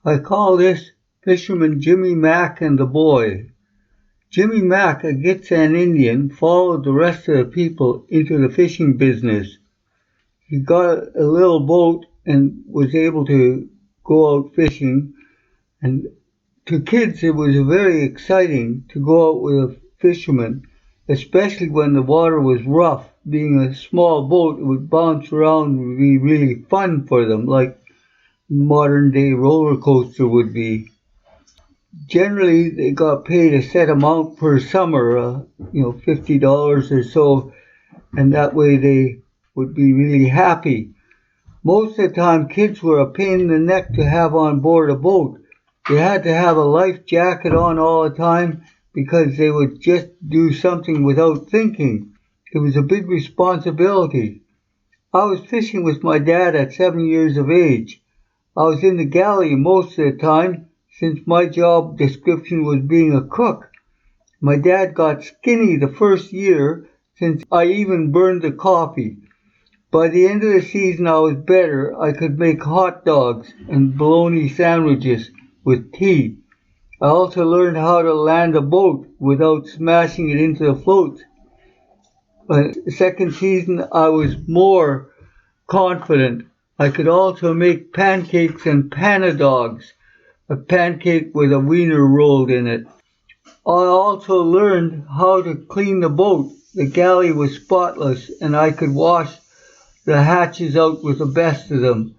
I call this Fisherman Jimmy Mack and the Boy. Jimmy Mack, a Gitxsan Indian, followed the rest of the people into the fishing business. He got a little boat and was able to go out fishing. And to kids, it was very exciting to go out with a fisherman, especially when the water was rough. Being a small boat, it would bounce around and be really fun for them, like modern day roller coaster would be. Generally, they got paid a set amount per summer, $50 or so, and that way they would be really happy. Most of the time, kids were a pain in the neck to have on board a boat. They had to have a life jacket on all the time because they would just do something without thinking. It was a big responsibility. I was fishing with my dad at 7 years of age. I was in the galley most of the time since my job description was being a cook. My dad got skinny the first year since I even burned the coffee. By the end of the season I was better. I could make hot dogs and bologna sandwiches with tea. I also learned how to land a boat without smashing it into the floats. By the second season I was more confident. I could also make pancakes and panna dogs, a pancake with a wiener rolled in it. I also learned how to clean the boat. The galley was spotless and I could wash the hatches out with the best of them.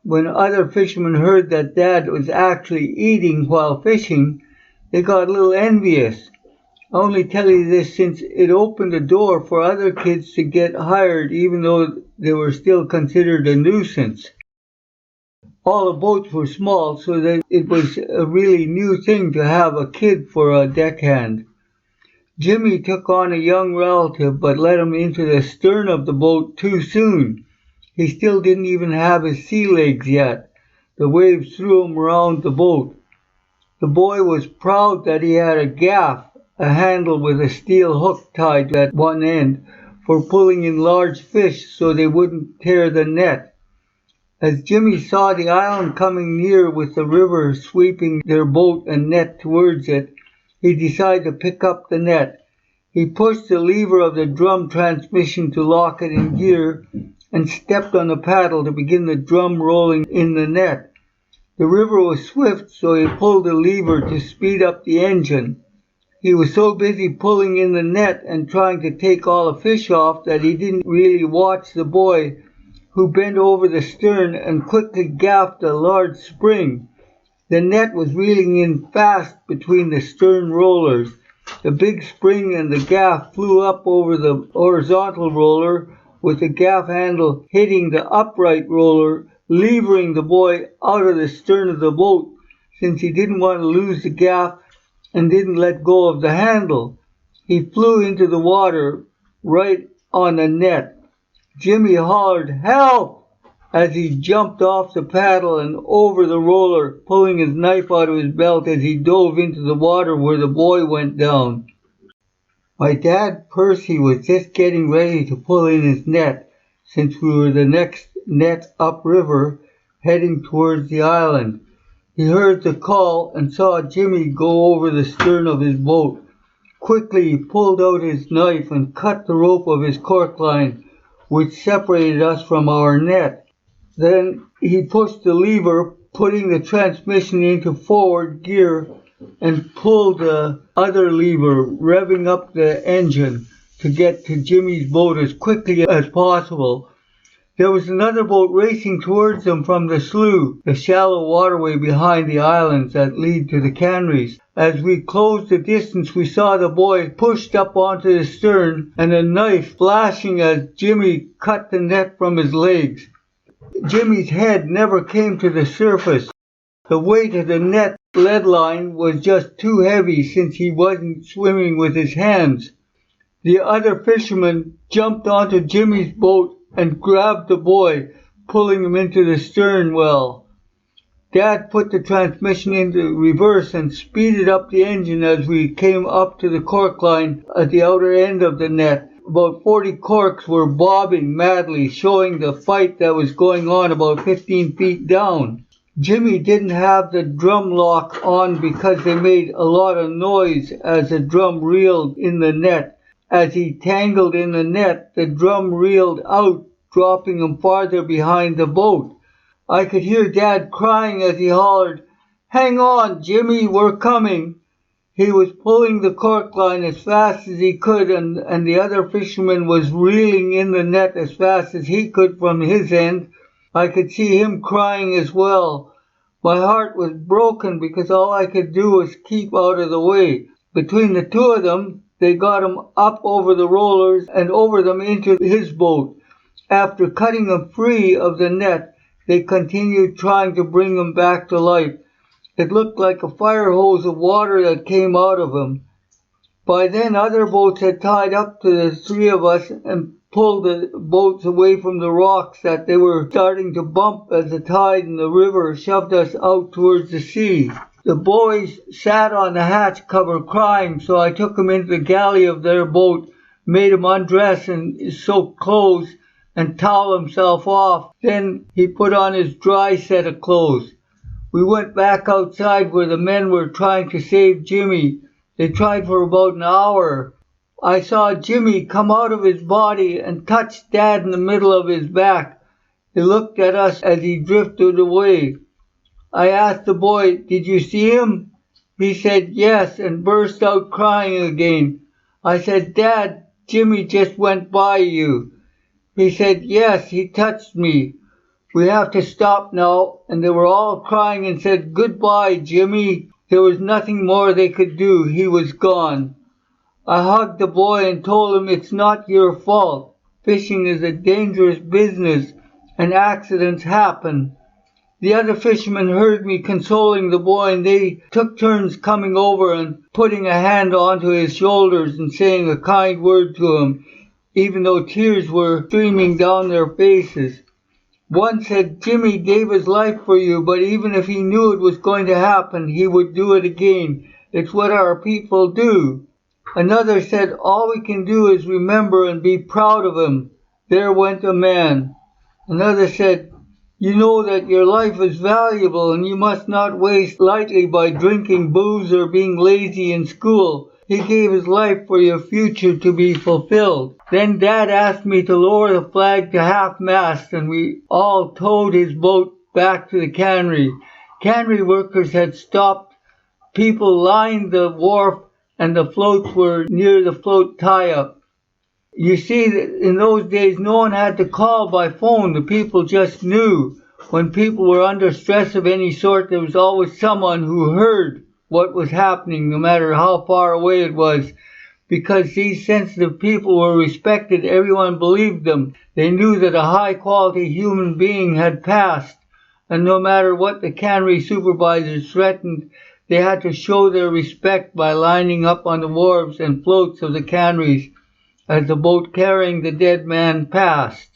When other fishermen heard that Dad was actually eating while fishing, they got a little envious. I only tell you this since it opened the door for other kids to get hired even though they were still considered a nuisance. All the boats were small, so that it was a really new thing to have a kid for a deckhand. Jimmy took on a young relative but let him into the stern of the boat too soon. He still didn't even have his sea legs yet. The waves threw him around the boat. The boy was proud that he had a gaff, a handle with a steel hook tied at one end, for pulling in large fish so they wouldn't tear the net. As Jimmy saw the island coming near with the river sweeping their boat and net towards it, he decided to pick up the net. He pushed the lever of the drum transmission to lock it in gear and stepped on the paddle to begin the drum rolling in the net. The river was swift, so he pulled the lever to speed up the engine. He was so busy pulling in the net and trying to take all the fish off that he didn't really watch the boy, who bent over the stern and quickly gaffed a large spring. The net was reeling in fast between the stern rollers. The big spring and the gaff flew up over the horizontal roller, with the gaff handle hitting the upright roller, levering the boy out of the stern of the boat, since he didn't want to lose the gaff and didn't let go of the handle. He flew into the water right on the net. Jimmy hollered, "Help!" as he jumped off the paddle and over the roller, pulling his knife out of his belt as he dove into the water where the boy went down. My dad, Percy, was just getting ready to pull in his net, since we were the next net upriver, heading towards the island. He heard the call and saw Jimmy go over the stern of his boat. Quickly he pulled out his knife and cut the rope of his cork line, which separated us from our net. Then he pushed the lever, putting the transmission into forward gear, and pulled the other lever, revving up the engine to get to Jimmy's boat as quickly as possible. There was another boat racing towards them from the slough, the shallow waterway behind the islands that lead to the canneries. As we closed the distance, we saw the boy pushed up onto the stern and a knife flashing as Jimmy cut the net from his legs. Jimmy's head never came to the surface. The weight of the net lead line was just too heavy since he wasn't swimming with his hands. The other fisherman jumped onto Jimmy's boat and grabbed the boy, pulling him into the stern well. Dad put the transmission into reverse and speeded up the engine as we came up to the cork line at the outer end of the net. About 40 corks were bobbing madly, showing the fight that was going on about 15 feet down. Jimmy didn't have the drum lock on because they made a lot of noise as the drum reeled in the net. As he tangled in the net, the drum reeled out, dropping him farther behind the boat. I could hear Dad crying as he hollered, "Hang on, Jimmy, we're coming." He was pulling the cork line as fast as he could, and the other fisherman was reeling in the net as fast as he could from his end. I could see him crying as well. My heart was broken because all I could do was keep out of the way. Between the two of them, they got him up over the rollers and over them into his boat. After cutting him free of the net, they continued trying to bring him back to life. It looked like a fire hose of water that came out of him. By then other boats had tied up to the three of us and pulled the boats away from the rocks that they were starting to bump as the tide in the river shoved us out towards the sea. The boys sat on the hatch cover crying, so I took them into the galley of their boat, made him undress and soak clothes and towel himself off. Then he put on his dry set of clothes. We went back outside where the men were trying to save Jimmy. They tried for about an hour. I saw Jimmy come out of his body and touch Dad in the middle of his back. He looked at us as he drifted away. I asked the boy, "Did you see him?" He said yes and burst out crying again. I said, "Dad, Jimmy just went by you." He said, "Yes, he touched me. We have to stop now," and they were all crying and said, "Goodbye, Jimmy." There was nothing more they could do. He was gone. I hugged the boy and told him it's not your fault. Fishing is a dangerous business and accidents happen. The other fishermen heard me consoling the boy and they took turns coming over and putting a hand onto his shoulders and saying a kind word to him, even though tears were streaming down their faces. One said, "Jimmy gave his life for you, but even if he knew it was going to happen, he would do it again. It's what our people do." Another said, "All we can do is remember and be proud of him. There went a man." Another said, "You know that your life is valuable and you must not waste lightly by drinking booze or being lazy in school. He gave his life for your future to be fulfilled." Then Dad asked me to lower the flag to half-mast and we all towed his boat back to the cannery. Cannery workers had stopped. People lined the wharf and the floats were near the float tie-up. You see, in those days, no one had to call by phone. The people just knew. When people were under stress of any sort, there was always someone who heard what was happening, no matter how far away it was. Because these sensitive people were respected, everyone believed them. They knew that a high-quality human being had passed. And no matter what the cannery supervisors threatened, they had to show their respect by lining up on the wharves and floats of the canneries as the boat carrying the dead man passed.